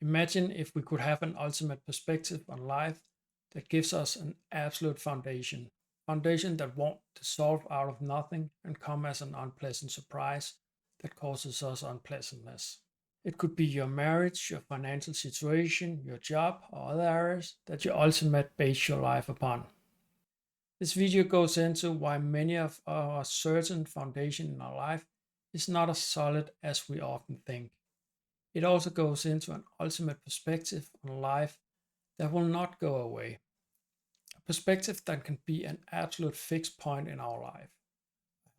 Imagine if we could have an ultimate perspective on life that gives us an absolute foundation that won't dissolve out of nothing and come as an unpleasant surprise that causes us unpleasantness. It could be your marriage, your financial situation, your job, or other areas that you ultimate base your life upon. This video goes into why many of our certain foundation in our life is not as solid as we often think. It also goes into an ultimate perspective on life that will not go away. A perspective that can be an absolute fixed point in our life.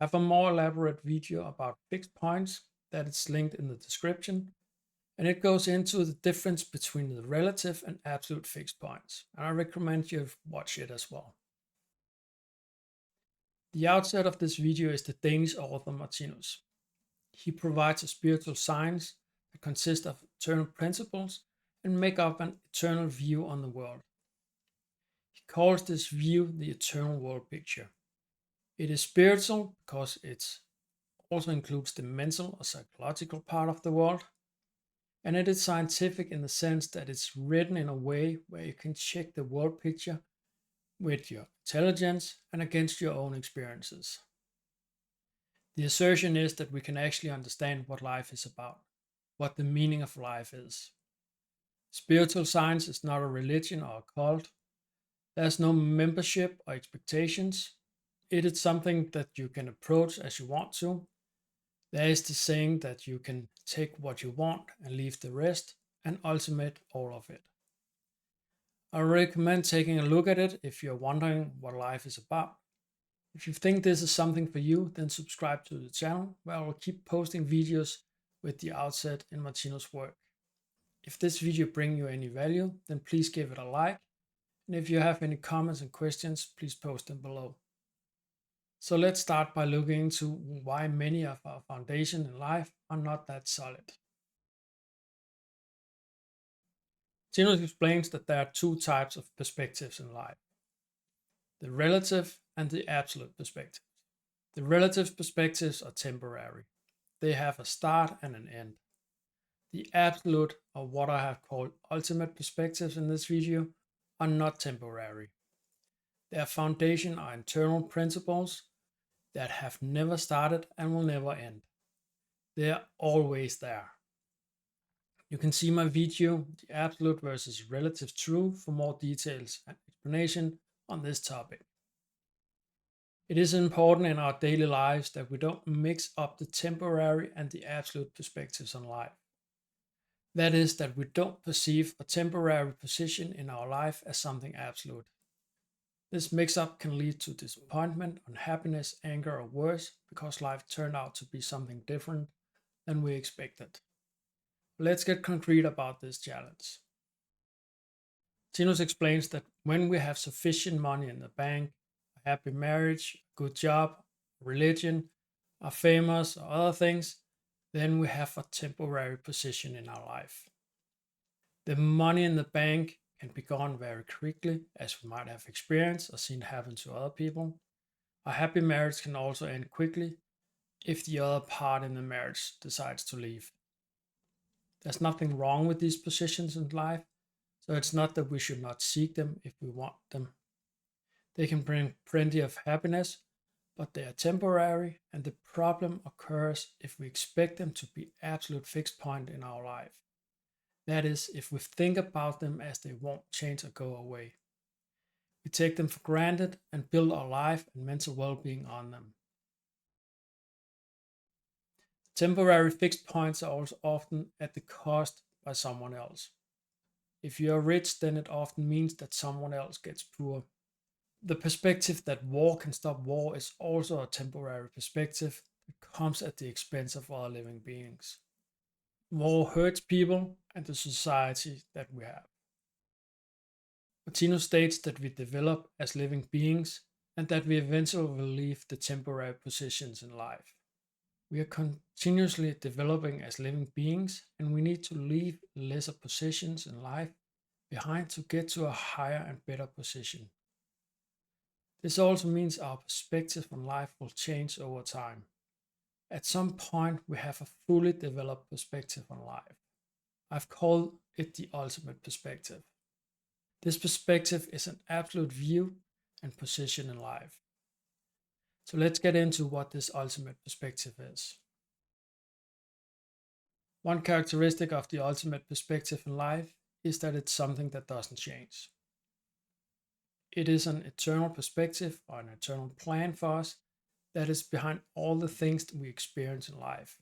I have a more elaborate video about fixed points that is linked in the description, and it goes into the difference between the relative and absolute fixed points, and I recommend you watch it as well. The outset of this video is the Danish author Martinus. He provides a spiritual science that consists of eternal principles and make up an eternal view on the world. He calls this view the eternal world picture. It is spiritual because it also includes the mental or psychological part of the world, and it is scientific in the sense that it's written in a way where you can check the world picture with your intelligence and against your own experiences. The assertion is that we can actually understand what life is about, what the meaning of life is. Spiritual science is not a religion or a cult. There's no membership or expectations. It is something that you can approach as you want to. There is the saying that you can take what you want and leave the rest, and ultimate all of it. I recommend taking a look at it if you're wondering what life is about. If you think this is something for you, then subscribe to the channel where I will keep posting videos with the outset in Martinus' work. If this video brings you any value, then please give it a like. And if you have any comments and questions, please post them below. So let's start by looking into why many of our foundations in life are not that solid. Martinus explains that there are two types of perspectives in life: the relative and the absolute perspective. The relative perspectives are temporary. They have a start and an end. The absolute, or what I have called ultimate perspectives in this video, are not temporary. Their foundation are internal principles that have never started and will never end. They are always there. You can see my video, The Absolute versus Relative Truth, for more details and explanation on this topic. It is important in our daily lives that we don't mix up the temporary and the absolute perspectives on life. That is, that we don't perceive a temporary position in our life as something absolute. This mix-up can lead to disappointment, unhappiness, anger, or worse, because life turned out to be something different than we expected. Let's get concrete about this challenge. Martinus explains that when we have sufficient money in the bank, a happy marriage, a good job, religion, are famous, or other things, then we have a temporary position in our life. The money in the bank can be gone very quickly, as we might have experienced or seen happen to other people. A happy marriage can also end quickly if the other part in the marriage decides to leave. There's nothing wrong with these positions in life, so it's not that we should not seek them if we want them. They can bring plenty of happiness, but they are temporary, and the problem occurs if we expect them to be absolute fixed point in our life. That is, if we think about them as they won't change or go away. We take them for granted and build our life and mental well-being on them. Temporary fixed points are also often at the cost by someone else. If you are rich, then it often means that someone else gets poor. The perspective that war can stop war is also a temporary perspective that comes at the expense of other living beings. War hurts people and the society that we have. Martinus states that we develop as living beings and that we eventually will leave the temporary positions in life. We are continuously developing as living beings, and we need to leave lesser positions in life behind to get to a higher and better position. This also means our perspective on life will change over time. At some point, we have a fully developed perspective on life. I've called it the ultimate perspective. This perspective is an absolute view and position in life. So let's get into what this ultimate perspective is. One characteristic of the ultimate perspective in life is that it's something that doesn't change. It is an eternal perspective or an eternal plan for us that is behind all the things that we experience in life.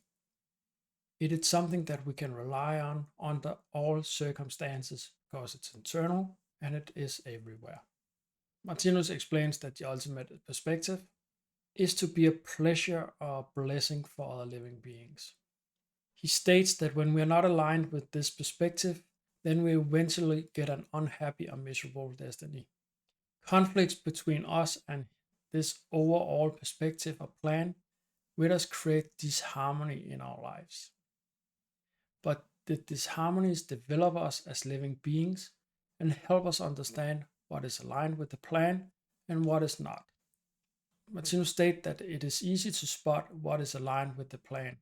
It is something that we can rely on under all circumstances because it's eternal and it is everywhere. Martinus explains that the ultimate perspective is to be a pleasure or a blessing for other living beings. He states that when we are not aligned with this perspective, then we eventually get an unhappy or miserable destiny. Conflicts between us and this overall perspective or plan with us create disharmony in our lives. But the disharmonies develop us as living beings and help us understand what is aligned with the plan and what is not. Martinus states that it is easy to spot what is aligned with the plan.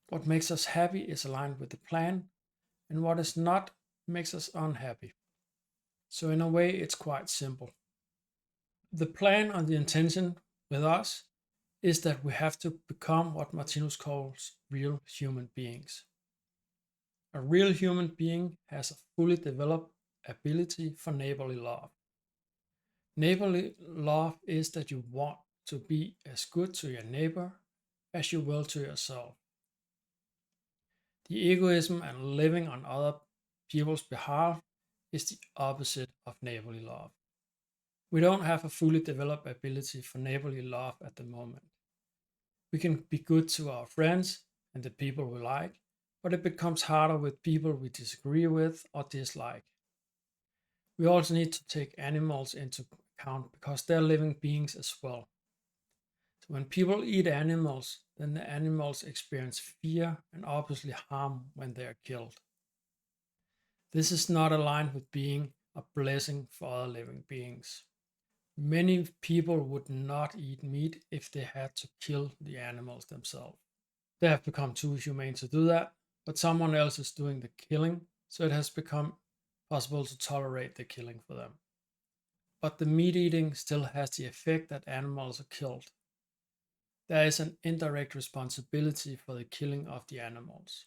What makes us happy is aligned with the plan, and what is not makes us unhappy. So, in a way, it's quite simple. The plan and the intention with us is that we have to become what Martinus calls real human beings. A real human being has a fully developed ability for neighborly love. Neighborly love is that you want to be as good to your neighbor as you will to yourself. The egoism and living on other people's behalf is the opposite of neighborly love. We don't have a fully developed ability for neighborly love at the moment. We can be good to our friends and the people we like, but it becomes harder with people we disagree with or dislike. We also need to take animals into account because they're living beings as well. So when people eat animals, then the animals experience fear and obviously harm when they are killed. This is not aligned with being a blessing for other living beings. Many people would not eat meat if they had to kill the animals themselves. They have become too humane to do that, but someone else is doing the killing, so it has become possible to tolerate the killing for them. But the meat eating still has the effect that animals are killed. There is an indirect responsibility for the killing of the animals.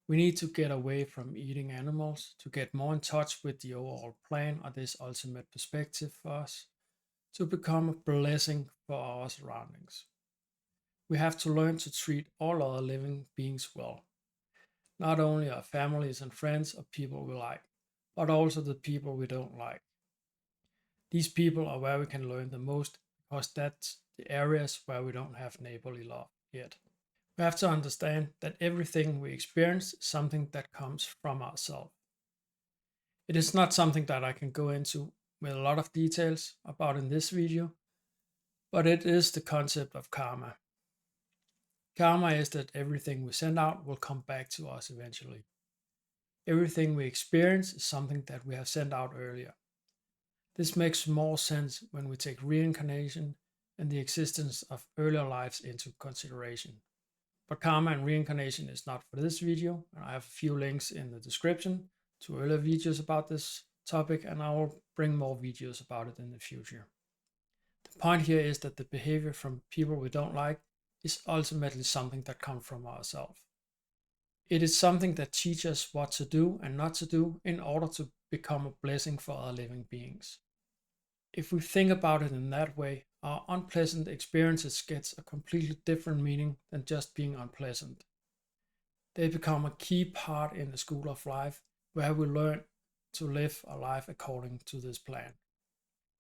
We need to get away from eating animals to get more in touch with the overall plan or this ultimate perspective for us to become a blessing for our surroundings. We have to learn to treat all other living beings well, not only our families and friends or people we like, but also the people we don't like. These people are where we can learn the most because that's the areas where we don't have neighborly love yet. We have to understand that everything we experience is something that comes from ourselves. It is not something that I can go into with a lot of details about in this video, but it is the concept of karma. Karma is that everything we send out will come back to us eventually. Everything we experience is something that we have sent out earlier. This makes more sense when we take reincarnation and the existence of earlier lives into consideration. But karma and reincarnation is not for this video, and I have a few links in the description to earlier videos about this topic, and I will bring more videos about it in the future. The point here is that the behavior from people we don't like is ultimately something that comes from ourselves. It is something that teaches us what to do and not to do in order to become a blessing for other living beings. If we think about it in that way, our unpleasant experiences get a completely different meaning than just being unpleasant. They become a key part in the school of life where we learn to live a life according to this plan.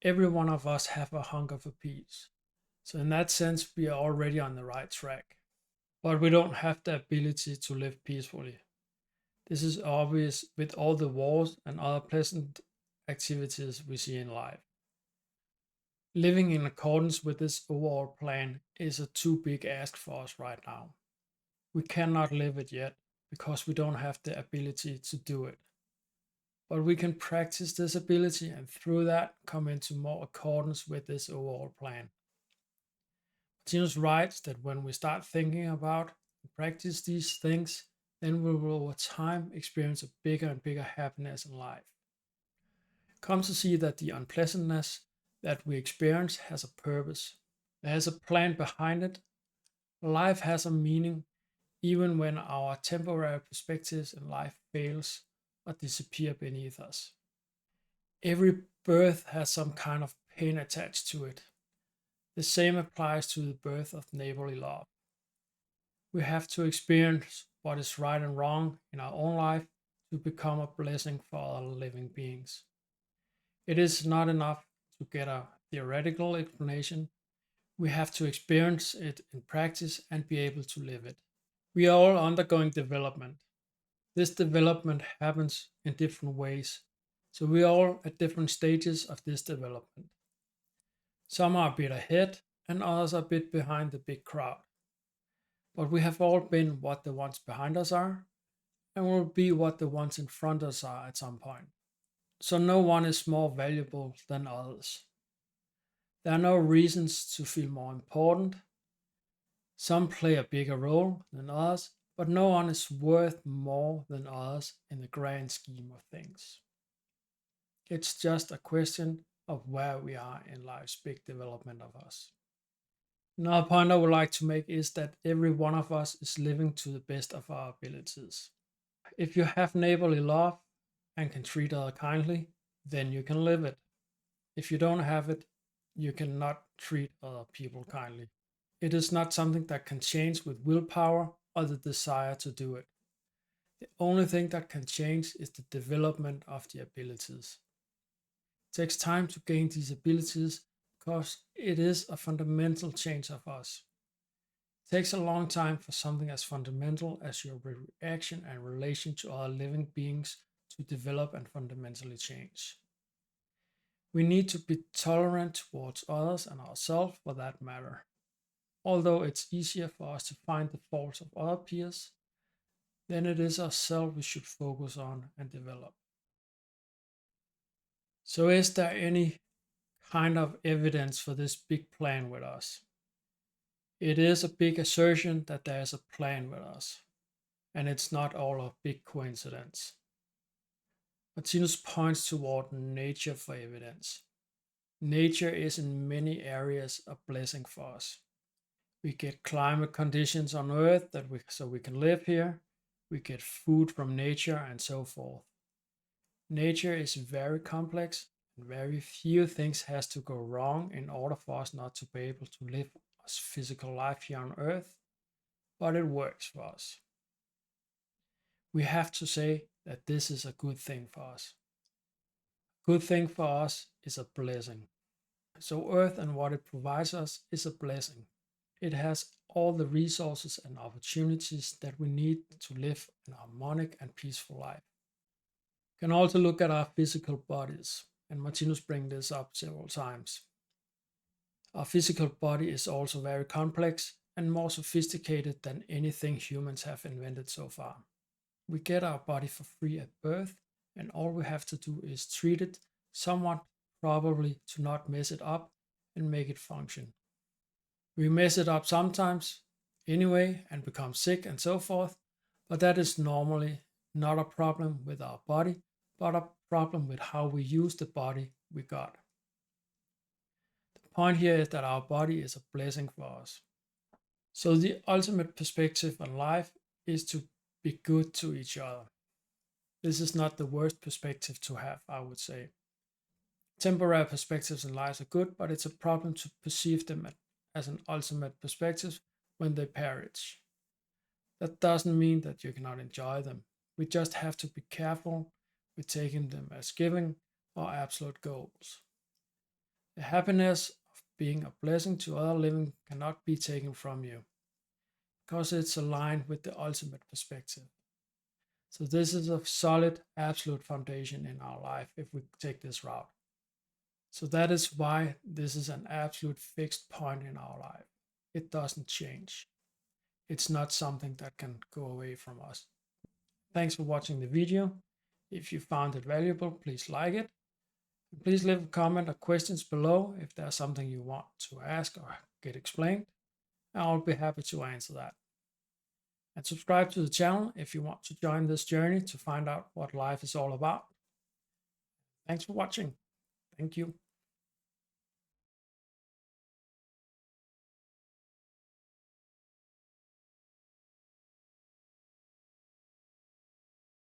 Every one of us have a hunger for peace. So in that sense, we are already on the right track. But we don't have the ability to live peacefully. This is obvious with all the wars and other pleasant activities we see in life. Living in accordance with this overall plan is a too big ask for us right now. We cannot live it yet because we don't have the ability to do it. But we can practice this ability and through that come into more accordance with this overall plan. Martinus writes that when we start thinking about and practice these things, then we will over time experience a bigger and bigger happiness in life. Come to see that the unpleasantness that we experience has a purpose. There's a plan behind it. Life has a meaning even when our temporary perspectives in life fails or disappear beneath us. Every birth has some kind of pain attached to it. The same applies to the birth of neighborly love. We have to experience what is right and wrong in our own life to become a blessing for other living beings. It is not enough to get a theoretical explanation. We have to experience it in practice and be able to live it. We are all undergoing development. This development happens in different ways. So we are all at different stages of this development. Some are a bit ahead and others are a bit behind the big crowd. But we have all been what the ones behind us are, and will be what the ones in front of us are at some point. So no one is more valuable than others. There are no reasons to feel more important. Some play a bigger role than others, but no one is worth more than others in the grand scheme of things. It's just a question of where we are in life's big development of us. Another point I would like to make is that every one of us is living to the best of our abilities. If you have neighborly love and can treat others kindly, then you can live it. If you don't have it, you cannot treat other people kindly. It is not something that can change with willpower or the desire to do it. The only thing that can change is the development of the abilities. It takes time to gain these abilities because it is a fundamental change of us. It takes a long time for something as fundamental as your reaction and relation to other living beings to develop and fundamentally change. We need to be tolerant towards others and ourselves for that matter. Although it's easier for us to find the faults of other peers, then it is ourselves we should focus on and develop. So, is there any kind of evidence for this big plan with us? It is a big assertion that there is a plan with us, and it's not all a big coincidence. Martinus points toward nature for evidence. Nature is in many areas a blessing for us. We get climate conditions on Earth so we can live here. We get food from nature and so forth. Nature is very complex and very few things has to go wrong in order for us not to be able to live a physical life here on Earth, but it works for us. We have to say that this is a good thing for us. Good thing for us is a blessing. So Earth and what it provides us is a blessing. It has all the resources and opportunities that we need to live an harmonic and peaceful life. You can also look at our physical bodies, and Martinus brings this up several times. Our physical body is also very complex and more sophisticated than anything humans have invented so far. We get our body for free at birth, and all we have to do is treat it somewhat, probably to not mess it up and make it function. We mess it up sometimes anyway and become sick and so forth, but that is normally not a problem with our body, but a problem with how we use the body we got. The point here is that our body is a blessing for us. So the ultimate perspective on life is to be good to each other. This is not the worst perspective to have, I would say. Temporary perspectives in life are good, but it's a problem to perceive them as an ultimate perspective when they perish. That doesn't mean that you cannot enjoy them. We just have to be careful with taking them as given or absolute goals. The happiness of being a blessing to other living cannot be taken from you because it's aligned with the ultimate perspective. So this is a solid absolute foundation in our life if we take this route. So that is why this is an absolute fixed point in our life. It doesn't change. It's not something that can go away from us. Thanks for watching the video. If you found it valuable, please like it. And please leave a comment or questions below if there's something you want to ask or get explained. I'll be happy to answer that. And subscribe to the channel if you want to join this journey to find out what life is all about. Thanks for watching. Thank you.